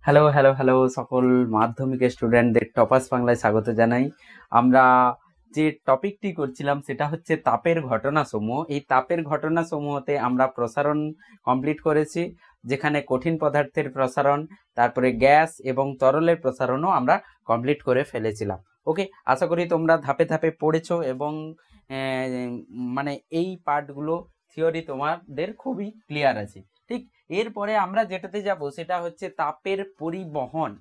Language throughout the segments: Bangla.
হ্যালো হ্যালো হ্যালো সকল মাধ্যমিক স্টুডেন্টদের টপাস বাংলায় স্বাগত জানাই। আমরা যে টপিকটি করছিলাম সেটা হচ্ছে তাপের ঘটনাসমূহ। এই তাপের ঘটনাসমূহতে আমরা প্রসারণ কমপ্লিট করেছি, যেখানে কঠিন পদার্থের প্রসারণ, তারপরে গ্যাস এবং তরলের প্রসারণও আমরা কমপ্লিট করে ফেলেছিলাম। ওকে, আশা করি তোমরা ধাপে ধাপে পড়েছো এবং মানে এই পার্টগুলো থিওরি তোমাদের খুবই ক্লিয়ার আছে। ঠিক, এরপরে আমরা যেটাতে যাব সেটা হচ্ছে তাপের পরিবহন।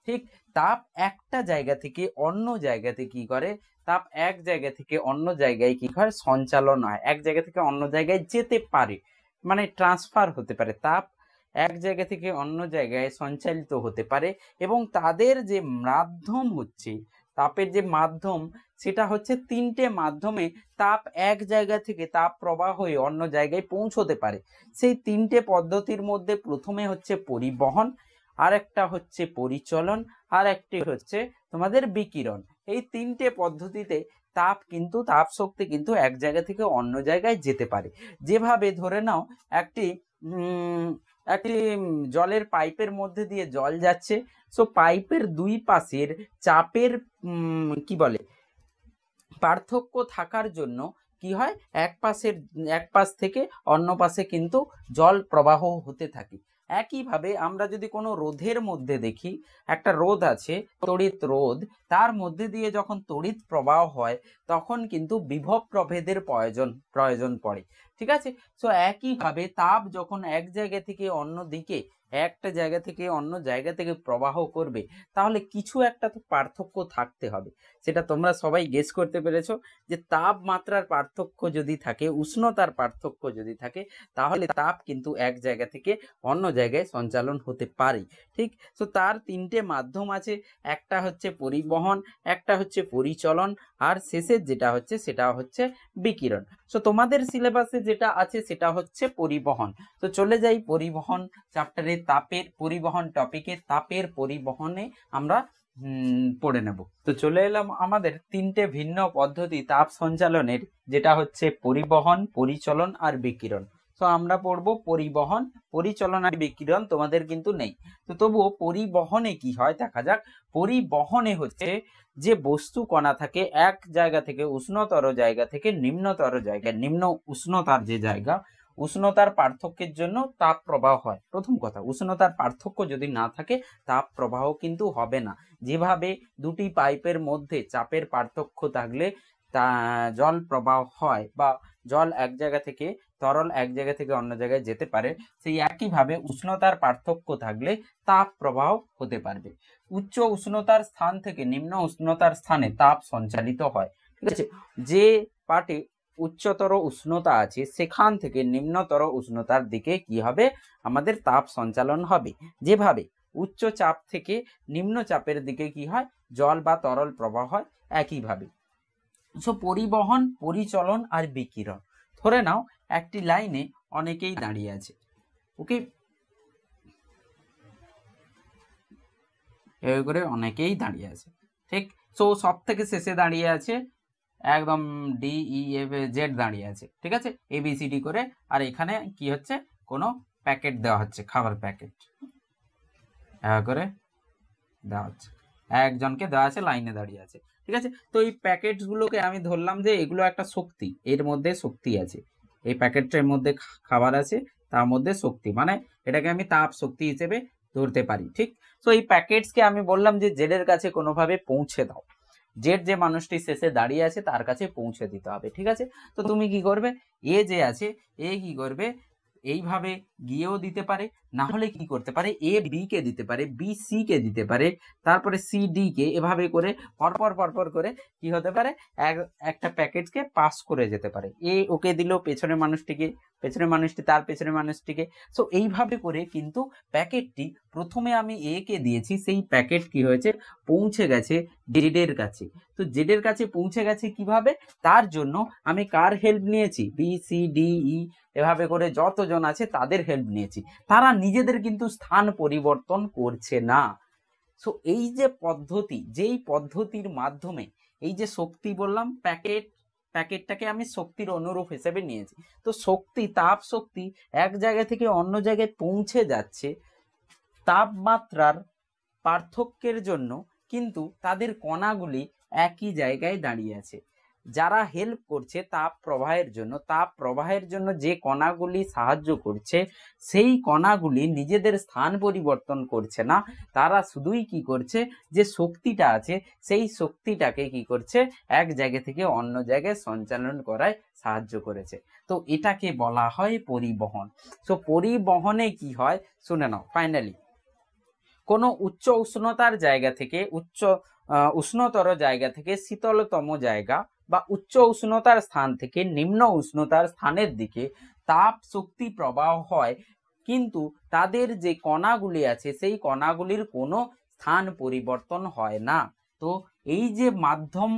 ঠিক, তাপ একটা জায়গা থেকে অন্য জায়গাতে কি করে, তাপ এক জায়গা থেকে অন্য জায়গায় কি হয়, সঞ্চালন হয়, এক জায়গা থেকে অন্য জায়গায় যেতে পারে, মানে ট্রান্সফার হতে পারে। তাপ এক জায়গা থেকে অন্য জায়গায় সঞ্চালিত হতে পারে এবং তাদের যে মাধ্যম হচ্ছে, তাপের যে মাধ্যম সেটা হচ্ছে তিনটে মাধ্যমে তাপ এক জায়গা থেকে তাপ প্রবাহ হয়ে অন্য জায়গায় পৌঁছতে পারে। সেই তিনটে পদ্ধতির মধ্যে প্রথমে হচ্ছে পরিবহন, আর একটা হচ্ছে পরিচলন, আর একটি হচ্ছে তোমাদের বিকিরণ। এই তিনটে পদ্ধতিতে তাপ শক্তি কিন্তু এক জায়গা থেকে অন্য জায়গায় যেতে পারে। যেভাবে ধরে নাও একটি জলের পাইপের মধ্যে দিয়ে জল যাচ্ছে, সো পাইপের দুই পাশের চাপের কি বলে পার্থক্য থাকার জন্য কি হয়, এক পাশ থেকে অন্য পাশে কিন্তু জল প্রবাহ হতে থাকে। একইভাবে আমরা যদি কোনো রোধের মধ্যে দেখি, একটা রোধ আছে তড়িৎ রোধ, তার মধ্যে দিয়ে যখন তড়িৎ প্রবাহ হয় তখন কিন্তু বিভব প্রভেদের প্রয়োজন পড়ে। ঠিক আছে, তো একইভাবে তাপ যখন এক জায়গা থেকে অন্য দিকে, একটা জায়গা থেকে অন্য জায়গা থেকে প্রবাহ করবে, তাহলে কিছু একটা তো পার্থক্য থাকতে হবে। সেটা তোমরা সবাই গেস করতে পেরেছো যে তাপমাত্রার পার্থক্য যদি থাকে, উষ্ণতার পার্থক্য যদি থাকে, তাহলে তাপ কিন্তু এক জায়গা থেকে অন্য জায়গায় সঞ্চালন হতে পারে। ঠিক, তো তার তিনটে মাধ্যম আছে, একটা হচ্ছে পরিবহন, একটা হচ্ছে পরিচলন, আর শেষের যেটা হচ্ছে সেটা হচ্ছে বিকিরণ। তো তোমাদের সিলেবাসে যেটা আছে সেটা হচ্ছে পরিবহন। তো চলে যাই পরিবহন চ্যাপ্টারে, তাপের পরিবহন টপিকে, তাপের পরিবহনে আমরা পড়ে নেব। তো চলে এলাম আমাদের তিনটে ভিন্ন পদ্ধতি তাপ সঞ্চালনের, যেটা হচ্ছে পরিবহন, পরিচলন আর বিকিরণ। তো আমরা পড়বো পরিবহন, পরিচলন আর বিকিরণ তোমাদের কিন্তু নেই। তো তবুও পরিবহনে কি হয় দেখা যাক। পরিবহনে হচ্ছে যে বস্তু কণা থাকে এক জায়গা থেকে উষ্ণতর জায়গা থেকে নিম্নতর জায়গায়, নিম্ন উষ্ণতার যে জায়গা, উষ্ণতার পার্থক্যের জন্য তাপ প্রবাহ হয়। প্রথম কথা, উষ্ণতার পার্থক্য যদি না থাকে তাপ প্রবাহ কিন্তু হবে না। যেভাবে দুটি পাইপের মধ্যে চাপের পার্থক্য থাকলে তা জল প্রবাহ হয়, বা জল এক জায়গা থেকে, তরল এক জায়গা থেকে অন্য জায়গায় যেতে পারে, সেই একইভাবে উষ্ণতার পার্থক্য থাকলে তাপ প্রবাহ হতে পারবে। উচ্চ উষ্ণতার স্থান থেকে নিম্ন উষ্ণতার স্থানে তাপ সঞ্চালিত হয়। ঠিক আছে, যে পার্টে উচ্চতর উষ্ণতা আছে সেখান থেকে নিম্নতর উষ্ণতার দিকে কি হবে, আমাদের তাপ সঞ্চালন হবে। যেভাবে উচ্চ চাপ থেকে নিম্ন চাপের দিকে কি হয়, জল বা তরল প্রবাহ হয়, একইভাবে। সো পরিবহন, পরিচলন আর বিকিরণ। ধরে নাও একটি লাইনে অনেকেই দাঁড়িয়ে আছে, ওকে, এই করে অনেকেই দাঁড়িয়ে আছে। ঠিক, সো সব থেকে শেষে দাঁড়িয়ে আছে একদম ডি ই এফ জেড দাঁড়িয়ে আছে। ঠিক আছে, ABCD করে, আর এখানে কি হচ্ছে, কোনো প্যাকেট দেওয়া হচ্ছে, খাবার প্যাকেট করে দেওয়া হচ্ছে, একজনকে দেওয়া আছে, লাইনে দাঁড়িয়ে আছে। ঠিক আছে, তো এই প্যাকেটগুলোকে আমি ধরলাম যে এগুলো একটা শক্তি, এর মধ্যে শক্তি আছে, এই প্যাকেটটার মধ্যে খাবার আছে, তার মধ্যে শক্তি, মানে এটাকে আমি তাপ শক্তি হিসেবে ধরতে পারি। ঠিক, তো এই প্যাকেটসকে আমি বললাম যে জেডের কাছে কোনোভাবে পৌঁছে দাও, জেড যে মানুষটি শেষে দাঁড়িয়ে আছে তার কাছে পৌঁছে দিতে হবে। ঠিক আছে, তো তুমি কি করবে, এ যে আছে, এ কি করবে, এইভাবে গিয়েও দিতে পারে, না হলে কি করতে পারে, এ বি কে দিতে পারে, বি সি কে দিতে পারে, তারপরে সি ডি কে, এভাবে করে পরপর করে কি হতে পারে, একটা প্যাকেটকে পাস করে যেতে পারে। এ ওকে দিল পেছনের মানুষটিকে, পেছনের মানুষটি তার পেছনের মানুষটিকে। সো এইভাবে করে কিন্তু প্যাকেটটি, প্রথমে আমি এ কে দিয়েছি, সেই প্যাকেট কি হয়েছে, পৌঁছে গেছে জেডের কাছে। তো জেডের কাছে পৌঁছে গেছে কিভাবে, তার জন্য আমি কার হেল্প নিয়েছি, বি সি ডি ই, এভাবে করে যতজন আছে তাদের হেল্প নিয়েছি, তারা নিজেদের কিন্তু স্থান পরিবর্তন করছে না। সো এই যে পদ্ধতি, যেই পদ্ধতির মাধ্যমে এই যে শক্তি বললাম, প্যাকেটটাকে আমি শক্তির অনুরূপ হিসেবে নিয়েছি। তো শক্তি, তাপ শক্তি এক জায়গা থেকে অন্য জায়গায় পৌঁছে যাচ্ছে তাপমাত্রার পার্থক্যের জন্য কিন্তু তাদের কণাগুলি একই জায়গায় দাঁড়িয়ে আছে। যারা হেল্প করছে তাপ প্রবাহের জন্য যে কণাগুলি সাহায্য করছে সেই কণাগুলি নিজেদের স্থান পরিবর্তন করছে না, তারা শুধুই কি করছে, যে শক্তিটা আছে সেই শক্তিটাকে কি করছে, এক জায়গা থেকে অন্য জায়গায় সঞ্চালন করায় সাহায্য করেছে। তো এটাকে বলা হয় পরিবহন। তো পরিবহনে কি হয় শুনে নাও। ফাইনালি কোনো উচ্চ উষ্ণতার জায়গা থেকে উষ্ণতর জায়গা থেকে শীতলতম জায়গা বা উচ্চ উষ্ণতার স্থান থেকে নিম্ন উষ্ণতার স্থানের দিকে তাপ শক্তি প্রবাহ হয়, কিন্তু তাদের যে কণাগুলি আছে সেই কণাগুলির কোনো স্থান পরিবর্তন হয় না। তো এই যে মাধ্যম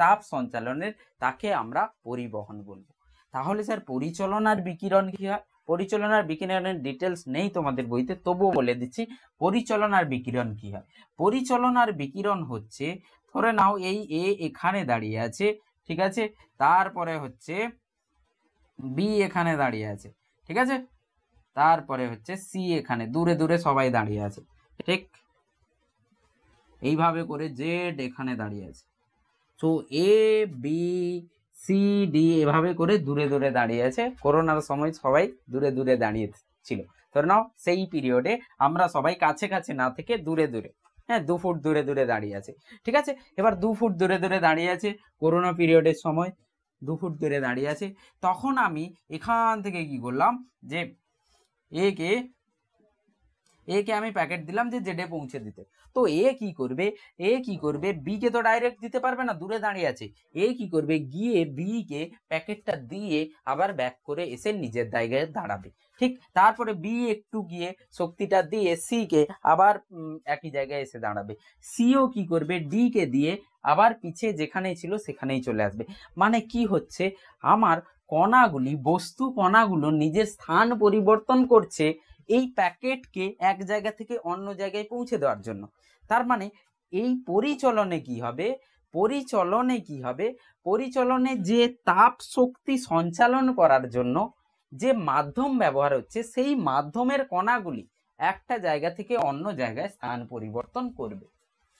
তাপ সঞ্চালনের, তাকে আমরা পরিবহন বলবো। তাহলে স্যার পরিচলন আর বিকিরণ কি হয়? পরিচলন আর বিকিরণের ডিটেলস নেই তোমাদের বইতে, তবুও বলে দিচ্ছি পরিচলন আর বিকিরণ কি হয়। পরিচলন আর বিকিরণ হচ্ছে, ধরে নাও এই এ এখানে দাঁড়িয়ে আছে, ঠিক আছে, তারপরে হচ্ছে বি এখানে দাঁড়িয়ে আছে, ঠিক আছে, তারপরে হচ্ছে সি এখানে দূরে দূরে সবাই দাঁড়িয়ে আছে, ঠিক এইভাবে করে জেড এখানে দাঁড়িয়ে আছে। তো এ বি সি ডি এভাবে করে দূরে দূরে দাঁড়িয়ে আছে। করোনার সময় সবাই দূরে দূরে দাঁড়িয়ে ছিল, ধরে নাও সেই পিরিয়ডে আমরা সবাই কাছে কাছে না থেকে দূরে দূরে, হ্যাঁ 2 ফুট দূরে দূরে দাঁড়িয়ে আছে, ঠিক আছে। এবার 2 ফুট দূরে দূরে দাঁড়িয়ে আছে, করোনা পিরিয়ডের সময় 2 ফুট দূরে দাঁড়িয়ে আছে। তখন আমি এখান থেকে কি করলাম, যে একে আমি প্যাকেট দিলাম যে জেডে পৌঁছে দিতে। তো এ কি করবে, বি কে তো ডাইরেক্ট দিতে পারবে না, দূরে দাঁড়িয়ে আছে। এ কি করবে, গিয়ে বি কে প্যাকেটটা দিয়ে আবার ব্যাক করে এসে নিজের জায়গায় দাঁড়াবে, ঠিক। তারপরে বি একটু গিয়ে শক্তিটা দিয়ে সি কে আবার একই জায়গায় এসে দাঁড়াবে। সিও কি করবে, ডি কে দিয়ে আবার পিছে যেখানেই ছিল সেখানেই চলে আসবে। মানে কি হচ্ছে, আমার কণাগুলি, বস্তু কণাগুলো নিজের স্থান পরিবর্তন করছে এই প্যাকেটকে এক জায়গা থেকে অন্য জায়গায় পৌঁছে দেওয়ার জন্য। তার মানে এই পরিচলনে কি হবে, পরিচলনে যে তাপ শক্তি সঞ্চালন করার জন্য যে মাধ্যম ব্যবহার হচ্ছে, সেই মাধ্যমের কণাগুলি একটা জায়গা থেকে অন্য জায়গায় স্থান পরিবর্তন করবে,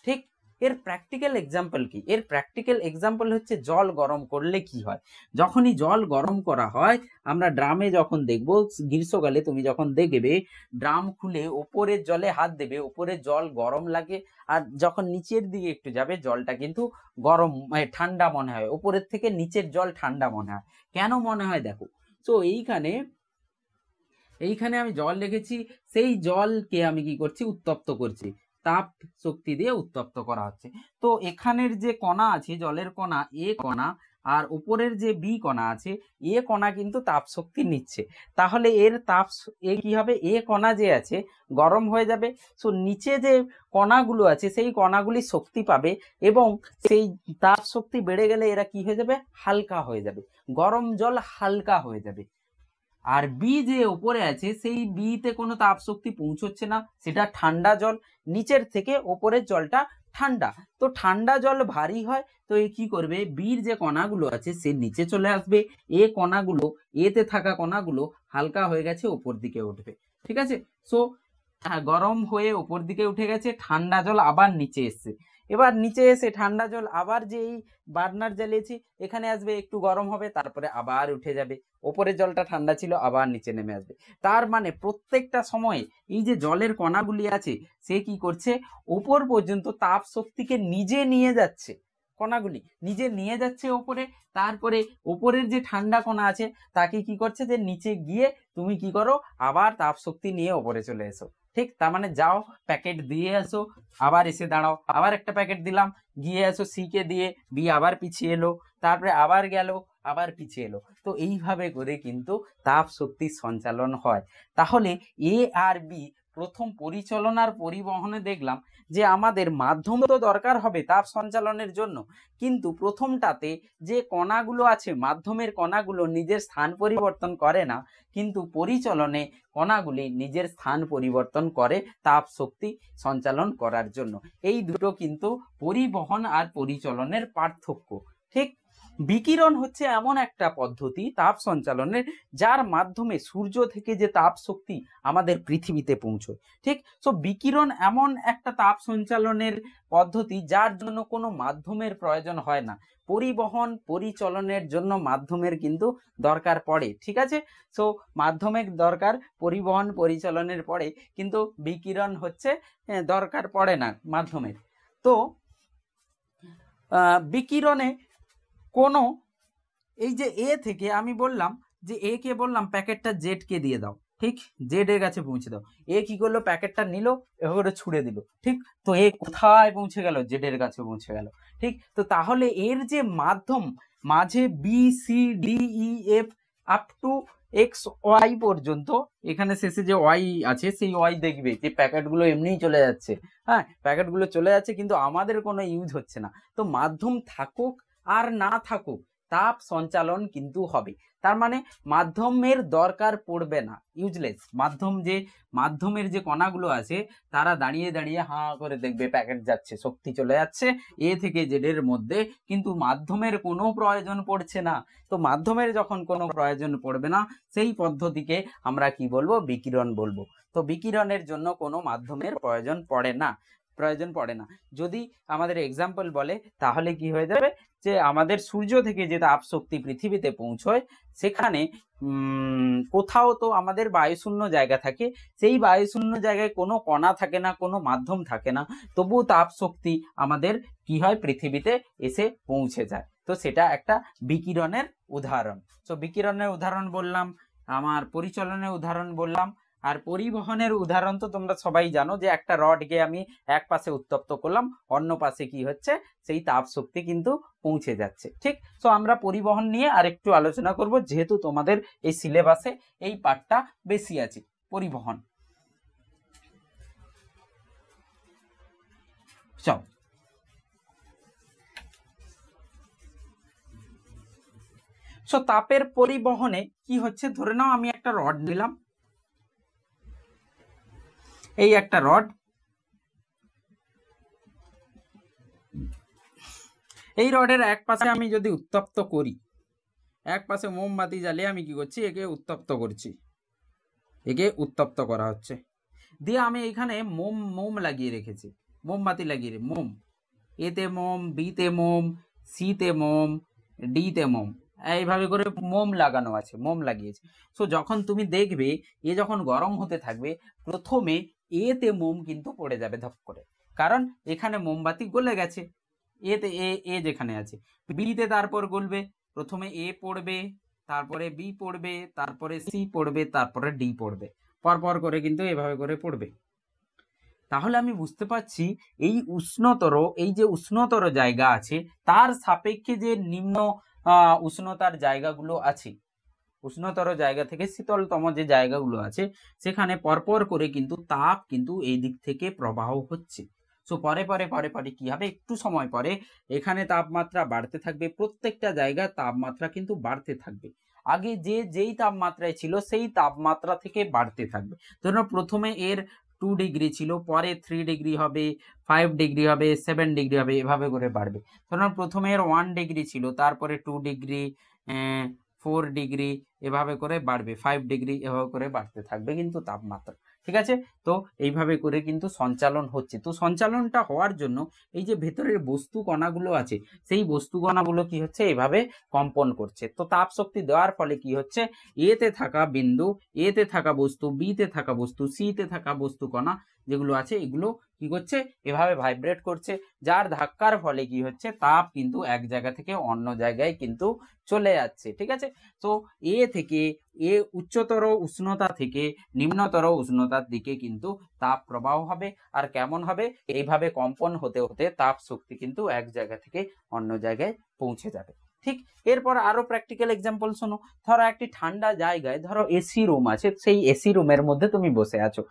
ঠিক। এর প্র্যাকটিক্যাল এক্সাম্পল কি? এর প্র্যাকটিক্যাল এক্সাম্পল হচ্ছে জল গরম করলে কি হয়। যখনই জল গরম করা হয়, আমরা ড্রামে যখন দেখব, গ্রীষ্মকালে তুমি যখন দেখবে ড্রাম খুলে ওপরের জলে হাত দেবে, ওপরের জল গরম লাগে, আর যখন নিচের দিকে একটু যাবে জলটা কিন্তু গরম, ঠান্ডা মনে হয়, ওপরের থেকে নিচের জল ঠান্ডা মনে হয়। কেন মনে হয় দেখো, তো এইখানে আমি জল রেখেছি, সেই জলকে আমি কি করছি, উত্তপ্ত করছি, তাপ শক্তি দিয়ে উত্তপ্ত করা হচ্ছে। তো এখানের যে কণা আছে, জলের কণা এ কণা, আর উপরের যে বি কণা আছে, এ কণা কিন্তু তাপ শক্তি নিচ্ছে। তাহলে এর কি হবে, এ কণা যে আছে গরম হয়ে যাবে। সো নিচে যে কণাগুলো আছে সেই কণাগুলি শক্তি পাবে, এবং সেই তাপ শক্তি বেড়ে গেলে এরা কি হয়ে যাবে, হালকা হয়ে যাবে, গরম জল হালকা হয়ে যাবে। আর বি যে উপরে আছে, সেই বিতে কোনো তাপ শক্তি পৌঁছচ্ছে না, সেটা ঠান্ডা জল, নিচের থেকে ওপরের জলটা ঠান্ডা। তো ঠান্ডা জল ভারী হয়, তো এ কি করবে, বির যে কণাগুলো আছে সে নিচে চলে আসবে, এতে থাকা কণাগুলো হালকা হয়ে গেছে, উপর দিকে উঠবে, ঠিক আছে। সো গরম হয়ে উপর দিকে উঠে গেছে, ঠান্ডা জল আবার নিচে এসছে। এবার নিচে এসে ঠান্ডা জল আবার যে এই বার্নার জ্বালিয়েছি এখানে আসবে, একটু গরম হবে, তারপরে আবার উঠে যাবে, ওপরের জলটা ঠান্ডা ছিল আবার নিচে নেমে আসবে। তার মানে প্রত্যেকটা সময়ে এই যে জলের কণাগুলি আছে সে কি করছে, উপর পর্যন্ত তাপ শক্তিকে নিজে নিয়ে যাচ্ছে, কণাগুলি নিজে নিয়ে যাচ্ছে ওপরে। তারপরে ওপরের যে ঠান্ডা কণা আছে তাকে কি করছে, যে নিচে গিয়ে তুমি কি করো, আবার তাপ শক্তি নিয়ে ওপরে চলে এসো, ঠিক। তার মানে যাও প্যাকেট দিয়ে আসো, আবার এসে দাঁড়াও, আবার একটা প্যাকেট দিলাম, গিয়ে আসো, সি কে দিয়ে বি আবার পিছিয়ে এলো, তারপরে আবার গেল, আবার পিছিয়ে এলো। তো এইভাবে করে কিন্তু তাপ শক্তি সঞ্চালন হয়। তাহলে এ আর বি প্রথম পরিচালন আর পরিবহনে দেখলাম যে আমাদের মাধ্যম তো দরকার হবে তাপ সঞ্চালনের জন্য, কিন্তু প্রথমটাতে যে কণাগুলো আছে, মাধ্যমের কণাগুলো নিজের স্থান পরিবর্তন করে না, কিন্তু পরিচলনে কণাগুলি নিজের স্থান পরিবর্তন করে তাপ শক্তি সঞ্চালন করার জন্য। এই দুটো কিন্তু পরিবহন আর পরিচলনের পার্থক্য, ঠিক। বিকিরণ হচ্ছে এমন একটা পদ্ধতি তাপ সঞ্চালনের যার মাধ্যমে সূর্য থেকে যে তাপ শক্তি আমাদের পৃথিবীতে পৌঁছয়। ঠিক, তো বিকিরণ এমন একটা তাপ সঞ্চালনের পদ্ধতি যার জন্য কোনো মাধ্যমের প্রয়োজন হয় না। পরিবহন পরিচলনের জন্য মাধ্যমের কিন্তু দরকার পড়ে। ঠিক আছে, সো মাধ্যমের দরকার পরিবহন পরিচালনের পরে, কিন্তু বিকিরণ হচ্ছে দরকার পড়ে না মাধ্যমের। তো বিকিরণে কোনো এই যে এ থেকে আমি বললাম যে এ কে বললাম প্যাকেটটা জেড কে দিয়ে দাও, ঠিক, জেড এর কাছে পৌঁছে দাও। এ কি করলো, প্যাকেটটা নিল, এভাবে ছুড়ে দিল, ঠিক, তো এ কোথায় পৌঁছে গেল, জেড এর কাছে পৌঁছে গেল। ঠিক, তো তাহলে এর যে মাধ্যম মাঝে B C D E F up to X Y পর্যন্ত, এখানে শেষে যে ওয়াই আছে সেই ওয়াই দেখবে যে প্যাকেটগুলো এমনিই চলে যাচ্ছে, হ্যাঁ প্যাকেটগুলো চলে যাচ্ছে, কিন্তু আমাদের কোনো ইউজ হচ্ছে না। তো মাধ্যম থাকুক আর না থাকুক তাপ সঞ্চালন কিন্তু হবে। তার মানে মাধ্যমের দরকার পড়বে না, ইউজলেস। মাধ্যমের যে কণাগুলো আছে তারা দাঁড়িয়ে দাঁড়িয়ে হাঁ করে দেখবে প্যাকেট যাচ্ছে, শক্তি চলে যাচ্ছে এ থেকে জেড এর মধ্যে, কিন্তু মাধ্যমের কোনো প্রয়োজন পড়ছে না। তো মাধ্যমের যখন কোনো প্রয়োজন পড়বে না সেই পদ্ধতিকে আমরা কি বলবো, বিকিরণ বলবো। তো বিকিরণের জন্য কোনো মাধ্যমের প্রয়োজন পড়ে না। যদি আমাদের এক্সাম্পল বলে তাহলে কি হয়ে যাবে, যে আমাদের সূর্য থেকে যে তাপ শক্তি পৃথিবীতে পৌঁছয় সেখানে কোথাও তো আমাদের বায়ুশূন্য জায়গা থাকে, সেই বায়ুশূন্য জায়গায় কোনো কণা থাকে না, কোনো মাধ্যম থাকে না, তবু তাপ শক্তি আমাদের কি হয়, পৃথিবীতে এসে পৌঁছে যায়। তো সেটা একটা বিকিরণের উদাহরণ। তো বিকিরণের উদাহরণ বললাম, আমার পরিচলনের উদাহরণ বললাম, আর পরিবহনের উদাহরণ তো তোমরা সবাই জানো, যে একটা রডকে আমি এক পাশে উত্তপ্ত করলাম, অন্য পাশে কি হচ্ছে, সেই তাপ শক্তি কিন্তু পৌঁছে যাচ্ছে। ঠিক, তো আমরা পরিবহন নিয়ে আরেকটু আলোচনা করব, যেহেতু তোমাদের এই সিলেবাসে এই পার্টটা বেশি আছে, পরিবহন। চল, সো তাপের পরিবহনে কি হচ্ছে, ধরে নাও আমি একটা রড নিলাম, এই একটা রড, এই রডের এক পাশে আমি যদি উত্তপ্ত করি, এক পাশে মোমবাতি জ্বালিয়ে আমি কি করছি, একে উত্তপ্ত করছি, একে উত্তপ্ত করা হচ্ছে, দিয়ে আমি এখানে মোম লাগিয়ে রেখেছি, মোমবাতি লাগিয়ে মোম, এতে মোম, বিতে মোম, সিতে মোম, ডিতে মোম, এইভাবে করে মোম লাগানো আছে, মোম লাগিয়েছে। সো যখন তুমি দেখবে এ যখন গরম হতে থাকবে, প্রথমে এতে মোম কিন্তু পড়ে যাবে ধপ করে, কারণ এখানে মোমবাতি গলে গেছে, এতে এ যেখানে আছে। বিতে তারপর গলবে, প্রথমে এ পড়বে, তারপরে বি পড়বে, তারপরে সি পড়বে, তারপরে ডি পড়বে, পরপর করে কিন্তু এভাবে করে পড়বে। তাহলে আমি বুঝতে পারছি এই যে উষ্ণতর জায়গা আছে তার সাপেক্ষে যে নিম্ন উষ্ণতার জায়গাগুলো আছে, উষ্ণতর জায়গা থেকে শীতলতম যে জায়গাগুলো আছে, সেখানে পরপর করে কিন্তু তাপ কিন্তু এই দিক থেকে প্রবাহ হচ্ছে। সো পরে পরে পরে পরে কি হবে, একটু সময় পরে এখানে তাপমাত্রা বাড়তে থাকবে, প্রত্যেকটা জায়গায় তাপমাত্রা কিন্তু বাড়তে থাকবে, আগে যেই তাপমাত্রায় ছিল সেই তাপমাত্রা থেকে বাড়তে থাকবে। ধরুন প্রথমে এর 2 ডিগ্রি ছিল, পরে 3 ডিগ্রি হবে, 5 ডিগ্রি হবে, 7 ডিগ্রি হবে, এভাবে করে বাড়বে। ধরুন প্রথমে এর 1 ডিগ্রি ছিল, তারপরে 2 ডিগ্রি, 4 ডিগ্রি, এভাবে করে বাড়বে, 5 ডিগ্রি, এভাবে করে বাড়তে থাকবে কিন্তু তাপমাত্রা। ঠিক আছে, তো এইভাবে করে কিন্তু সঞ্চালন হচ্ছে। তো সঞ্চালনটা হওয়ার জন্য এই যে ভেতরের বস্তু কণাগুলো আছে, সেই বস্তু কণাগুলো কি হচ্ছে, এভাবে কম্পন করছে। তো তাপ শক্তি দেওয়ার ফলে কি হচ্ছে, এতে থাকা বিন্দু, এতে থাকা বস্তু, বিতে থাকা বস্তু, সিতে থাকা বস্তু কণা যেগুলো আছে, এগুলো কি করছে, এভাবে ভাইব্রেট করছে, যার ধাক্কার ফলে কি হচ্ছে, তাপ কিন্তু এক জায়গা থেকে অন্য জায়গায় কিন্তু চলে যাচ্ছে। ঠিক আছে, তো এ থেকে উচ্চতর উষ্ণতা থেকে নিম্নতর উষ্ণতার দিকে কিন্তু তাপ প্রবাহ হবে। আর কেমন হবে, এইভাবে কম্পন হতে হতে তাপ শক্তি কিন্তু এক জায়গা থেকে অন্য জায়গায় পৌঁছে যাবে। ঠিক, এরপর আরো প্র্যাকটিক্যাল এক্সাম্পল শোনো। ধরো একটি ঠান্ডা জায়গায়, ধরো এসি রুম আছে, সেই এসি রুমের মধ্যে তুমি বসে আছো,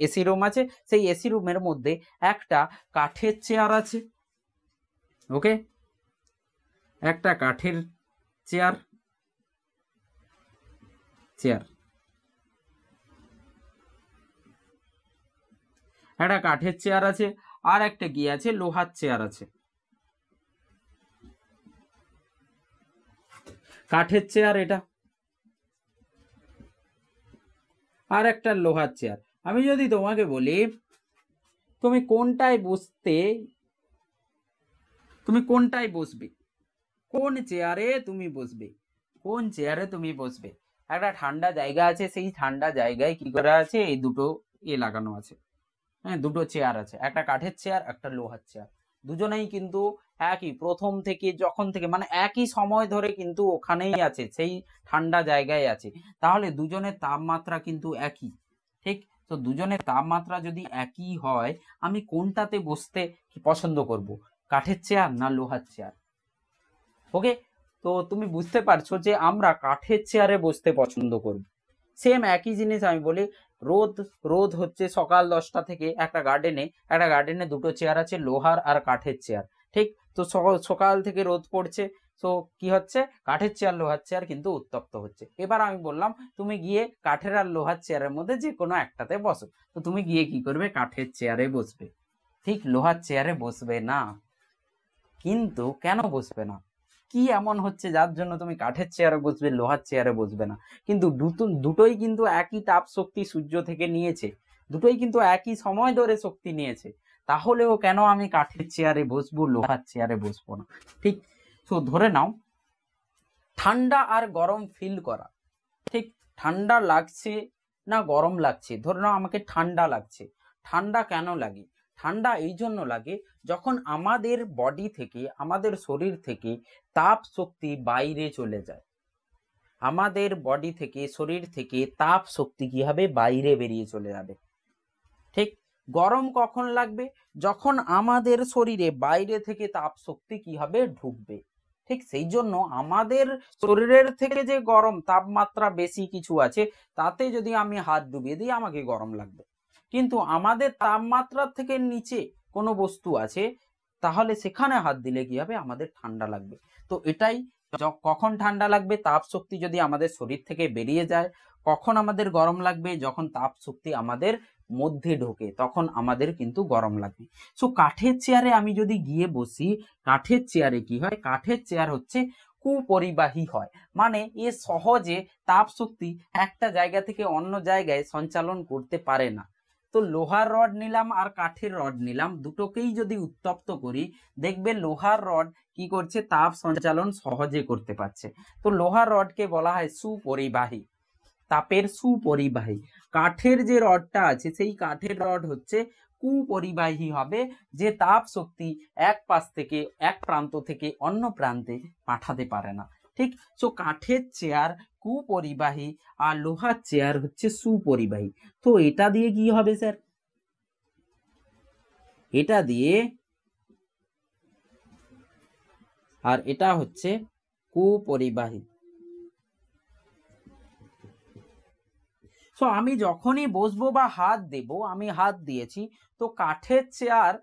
এসি রুম আছে, সেই এসি রুমের মধ্যে একটা কাঠের চেয়ার আছে, ওকে, একটা কাঠের চেয়ার, একটা কাঠের চেয়ার আছে, আর একটা কি আছে, লোহার চেয়ার আছে। কাঠের চেয়ার এটা, আর একটা লোহার চেয়ার। আমি যদি তোমাকে বলি তুমি কোনটায় বসবে, কোন চেয়ারে তুমি বসবে, কোন চেয়ারে তুমি বসবে? একটা ঠান্ডা জায়গা আছে, সেই ঠান্ডা জায়গায় কি করা আছে, এই দুটো লাগানো আছে, হ্যাঁ দুটো চেয়ার আছে, একটা কাঠের চেয়ার একটা লোহার চেয়ার। দুজনেই কিন্তু একই, প্রথম থেকে যখন থেকে মানে একই সময় ধরে কিন্তু ওখানেই আছে, সেই ঠান্ডা জায়গায় আছে। তাহলে দুজনের তাপমাত্রা কিন্তু একই, ঠিক? তো দুজনের তাপমাত্রা যদি একই হয়, আমি কোনটাতে বসতে পছন্দ করব, কাঠের চেয়ার না লোহার চেয়ার? ওকে, তো তুমি বুঝতে পারছো যে আমরা কাঠের চেয়ারে বসতে পছন্দ করব। সেম একই জিনিস আমি বলি, রোদ হচ্ছে সকাল 10টা থেকে একটা গার্ডেনে দুটো চেয়ার আছে, লোহার আর কাঠের চেয়ার, ঠিক? তো সকাল থেকে রোদ পড়ছে, তো কি হচ্ছে, কাঠের চেয়ার লোহার চেয়ার কিন্তু উত্তপ্ত হচ্ছে। এবার আমি বললাম তুমি গিয়ে কাঠের আর লোহার চেয়ারের মধ্যে যে কোনো একটাতে বসো, তো তুমি গিয়ে কি করবে, কাঠের চেয়ারে বসবে, ঠিক? লোহার চেয়ারে বসবে না। কিন্তু কেন বসবে না? কি এমন হচ্ছে যার জন্য তুমি কাঠের চেয়ারে বসবে, লোহার চেয়ারে বসবে না? কিন্তু দুটোই কিন্তু একই তাপ শক্তি সূর্য থেকে নিয়েছে, দুটোই কিন্তু একই সময় ধরে শক্তি নিয়েছে, তাহলেও কেন আমি কাঠের চেয়ারে বসবো, লোহার চেয়ারে বসবো না? ঠিক? তো ধরে নাও ঠান্ডা আর গরম ফিল করা, ঠিক? ঠান্ডা লাগছে না গরম লাগছে? ধরে নাও আমাকে ঠান্ডা লাগছে। ঠান্ডা কেন লাগে? ঠান্ডা এই জন্য লাগে যখন আমাদের বডি থেকে, আমাদের শরীর থেকে তাপ শক্তি বাইরে চলে যায়, আমাদের বডি থেকে, শরীর থেকে তাপ শক্তি কি হবে, বাইরে বেরিয়ে চলে যাবে, ঠিক? গরম কখন লাগবে? যখন আমাদের শরীরে বাইরে থেকে তাপ শক্তি কি হবে, ঢুকবে, ঠিক? সেই জন্য আমাদের শরীরের থেকে যে গরম তাপমাত্রা বেশি কিছু আছে, তাতে যদি আমি হাত ডুবিয়ে দিই আমাকে গরম লাগবে। কিন্তু আমাদের তাপমাত্রার থেকে নিচে কোনো বস্তু আছে, তাহলে সেখানে হাত দিলে কি হবে, আমাদের ঠান্ডা লাগবে। তো এটাই, কখন ঠান্ডা লাগবে, তাপ শক্তি যদি আমাদের শরীর থেকে বেরিয়ে যায়। কখন আমাদের গরম লাগবে, যখন তাপ শক্তি আমাদের মধ্যে ঢোকে, তখন আমাদের কিন্তু গরম লাগবে। সো কাঠের চেয়ারে আমি যদি গিয়ে বসি, কাঠের চেয়ারে কি হয়, কাঠের চেয়ার হচ্ছে কুপরিবাহী হয়, মানে এ সহজে তাপ শক্তি একটা জায়গা থেকে অন্য জায়গায় সঞ্চালন করতে পারে না। তো লোহার রড নিলাম আর কাঠের রড নিলাম, দুটোকেই যদি উত্তপ্ত করি, দেখবে লোহার রড কি করছে, তাপ সঞ্চালন সহজে করতে পারছে। তো লোহার রডকে বলা হয় সুপরিবাহী, তাপের সুপরিবাহী। কাঠের যে রডটা আছে, সেই কাঠের রড হচ্ছে কুপরিবাহী হবে, যে তাপ শক্তি এক প্রান্ত থেকে অন্য প্রান্তে পাঠাতে পারে না, ঠিক? তো কাঠের চেয়ার কুপরিবাহী আর লোহার চেয়ার হচ্ছে সুপরিবাহী। তো এটা দিয়ে কি হবে স্যার, এটা দিয়ে, আর এটা হচ্ছে কুপরিবাহী। সো আমি যখনই বসবো বা হাত দেব, আমি হাত দিয়েছি, তো কাঠের চেয়ার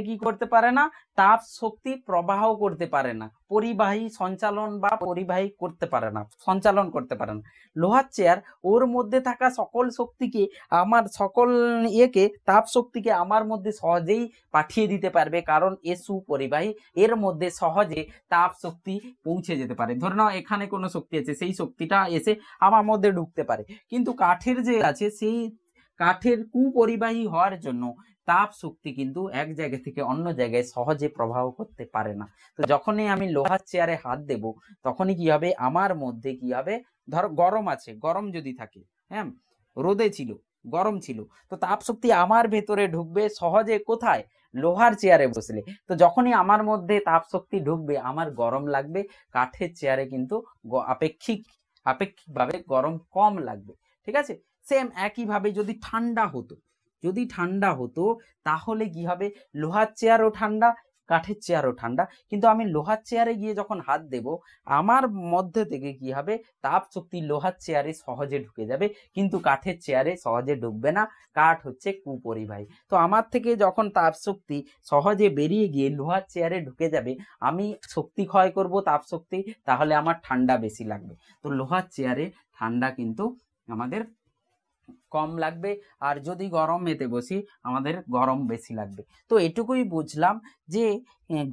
কি করতে পারে না, তাপ শক্তি প্রবাহ করতে পারে না, পরিবাহী সঞ্চালন বা পরিবাহী করতে পারে না, সঞ্চালন করতে পারে না। লোহার চেয়ার ওর মধ্যে থাকা সকল শক্তিকে, আমার সকল তাপ শক্তিকে আমার মধ্যে সহজেই পাঠিয়ে দিতে পারবে, কারণ এ সুপরিবাহী, এর মধ্যে সহজে তাপ শক্তি পৌঁছে যেতে পারে। ধরে নাও এখানে কোনো শক্তি আছে, সেই শক্তিটা এসে আমার মধ্যে ঢুকতে পারে। কিন্তু কাঠের যে আছে, সেই কাঠের কুপরিবাহী হওয়ার জন্য তাপ শক্তি কিন্তু এক জায়গা থেকে অন্য জায়গায় সহজে প্রবাহ করতে পারে না। তো যখনই আমি লোহার চেয়ারে হাত দেব, তখনই কি হবে, আমার মধ্যে কি হবে, ধরো গরম আছে, গরম যদি থাকে, হ্যাঁ রোদে ছিল, গরম ছিল, তো তাপ শক্তি আমার ভেতরে ঢুকবে সহজে, কোথায়, লোহার চেয়ারে বসলে। তো যখনই আমার মধ্যে তাপ শক্তি ঢুকবে, আমার গরম লাগবে। কাঠের চেয়ারে কিন্তু আপেক্ষিকভাবে গরম কম লাগবে, ঠিক আছে? সেম একইভাবে যদি ঠান্ডা হতো, তাহলে কি হবে, লোহার চেয়ারও ঠান্ডা, কাঠের চেয়ারও ঠান্ডা। কিন্তু আমি লোহার চেয়ারে গিয়ে যখন হাত দেব, আমার মধ্যে থেকে কি হবে, তাপ শক্তি লোহার চেয়ারে সহজে ঢুকে যাবে, কিন্তু কাঠের চেয়ারে সহজে ঢুকবে না, কাঠ হচ্ছে কুপরিবাহী। তো আমার থেকে যখন তাপ শক্তি সহজে বেরিয়ে গিয়ে লোহার চেয়ারে ঢুকে যাবে, আমি শক্তি ক্ষয় করব, তাপ শক্তি, তাহলে আমার ঠান্ডা বেশি লাগবে। তো লোহার চেয়ারে ঠান্ডা কিন্তু আমাদের কম লাগবে, আর যদি গরমেতে বসি আমাদের গরম বেশি লাগবে। তো এটুকুই বুঝলাম যে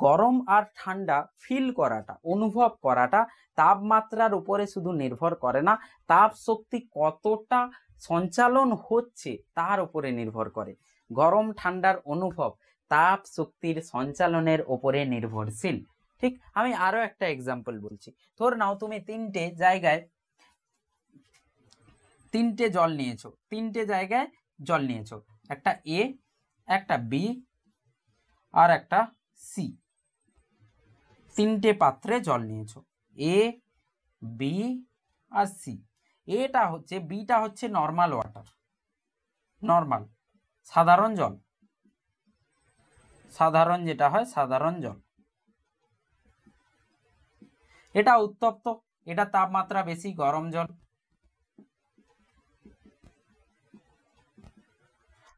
গরম আর ঠান্ডা ফিল করাটা, অনুভব করাটা তাপমাত্রার উপরে শুধু নির্ভর করে না, তাপ শক্তি কতটা সঞ্চালন হচ্ছে তার উপরে নির্ভর করে। গরম ঠান্ডার অনুভব তাপ শক্তির সঞ্চালনের উপরে নির্ভরশীল। ঠিক, আমি আরো একটা এক্সাম্পল বলছি। ধর নাও তুমি তিনটে জায়গায় তিনটে জল নিয়েছো, তিনটে জায়গায় জল নিয়েছো, একটা এ, একটা বি আর একটা সি। তিনটে পাত্রে জল নিয়েছো, এ, বি আর সি। এটা হচ্ছে, বিটা হচ্ছে নর্মাল ওয়াটার, নর্মাল সাধারণ জল, সাধারণ যেটা হয় সাধারণ জল। এটা উত্তপ্ত, এটা তাপমাত্রা বেশি, গরম জল।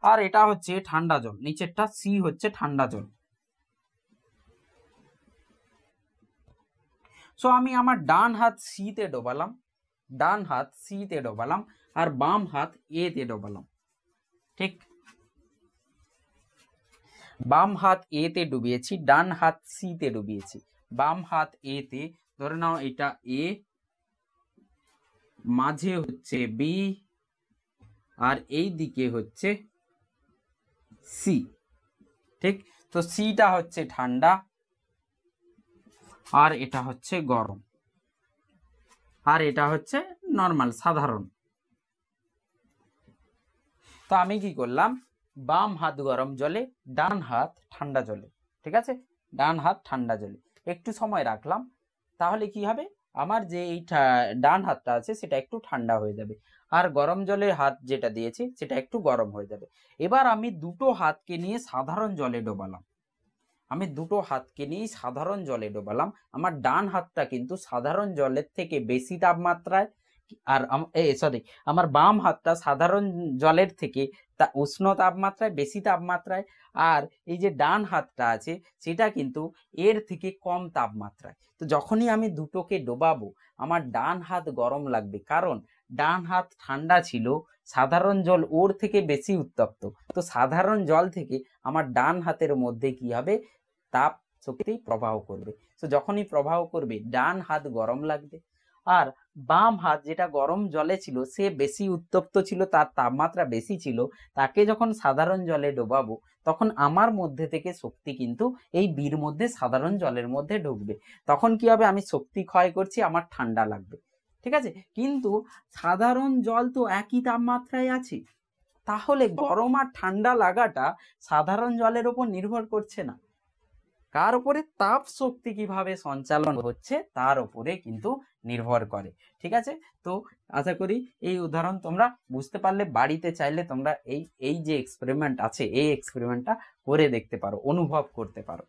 আর এটা হচ্ছে ঠান্ডা জল, নিচেরটা সি হচ্ছে ঠান্ডা জল। সো আমি আমার ডান হাত সিতে ডোবালাম, ডান হাত সিতে ডোবালাম, আর বাম হাত এতে ডোবালাম। ঠিক, বাম হাত এতে ডুবিয়েছি, ডান হাত সিতে ডুবিয়েছি। বাম হাত এতে, ধরে নাও এটা এ, মাঝে হচ্ছে বি, আর এই দিকে হচ্ছে সি। ঠিক, তো সিটা হচ্ছে ঠান্ডা আর এটা হচ্ছে গরম, আর এটা হচ্ছে নর্মাল সাধারণ। তো আমি কি করলাম, বাম হাত গরম জলে, ডান হাত ঠান্ডা জলে। ঠিক আছে, ডান হাত ঠান্ডা জলে একটু সময় রাখলাম, তাহলে কি হবে, আমার যে এই ডান হাতটা আছে সেটা একটু ঠান্ডা হয়ে যাবে, আর গরম জলে হাত যেটা দিয়েছি সেটা একটু গরম হয়ে যাবে। এবার আমি দুটো হাতকে নিয়ে সাধারণ জলে ডোবালাম, আমি দুটো হাতকে নিয়ে সাধারণ জলে ডোবালাম। আমার ডান হাতটা কিন্তু সাধারণ জলের থেকে বেশি তাপমাত্রায়, আর সরি, আমার বাম হাতটা সাধারণ জলের থেকে উষ্ণ তাপমাত্রায়, বেশি তাপমাত্রায়, আর এই যে ডান হাতটা আছে সেটা কিন্তু এর থেকে কম তাপমাত্রায়। তো যখনই আমি দুটোকে ডোবাবো আমার ডান হাত গরম লাগবে, কারণ ডান হাত ঠান্ডা ছিল, সাধারণ জল ওর থেকে বেশি উত্তপ্ত। তো সাধারণ জল থেকে আমার ডান হাতের মধ্যে কি হবে, তাপ শক্তি প্রবাহ করবে। তো যখনই প্রবাহ করবে ডান হাত গরম লাগবে, আর বাম হাত যেটা গরম জলে ছিল সে বেশি উত্তপ্ত ছিল, তার তাপমাত্রা বেশি ছিল, তাকে যখন সাধারণ জলে ডোবাবো তখন আমার মধ্যে থেকে শক্তি কিন্তু এই বির মধ্যে সাধারণ জলের মধ্যে ঢুকবে। তখন কি হবে, আমি শক্তি ক্ষয় করছি, আমার ঠান্ডা লাগবে। ঠিক আছে, কিন্তু সাধারণ জল তো একই তাপমাত্রায় আছে, তাহলে গরম আর ঠান্ডা লাগাটা সাধারণ জলের উপর নির্ভর করছে না, কার উপরে, তাপ শক্তি কিভাবে সঞ্চালন হচ্ছে তার উপরে কিন্তু নির্ভর করে। ঠিক আছে, তো আশা করি এই উদাহরণ তোমরা বুঝতে পারলে। বাড়িতে চাইলে তোমরা এই যে এক্সপেরিমেন্ট আছে এই এক্সপেরিমেন্টটা করে দেখতে পারো, অনুভব করতে পারো।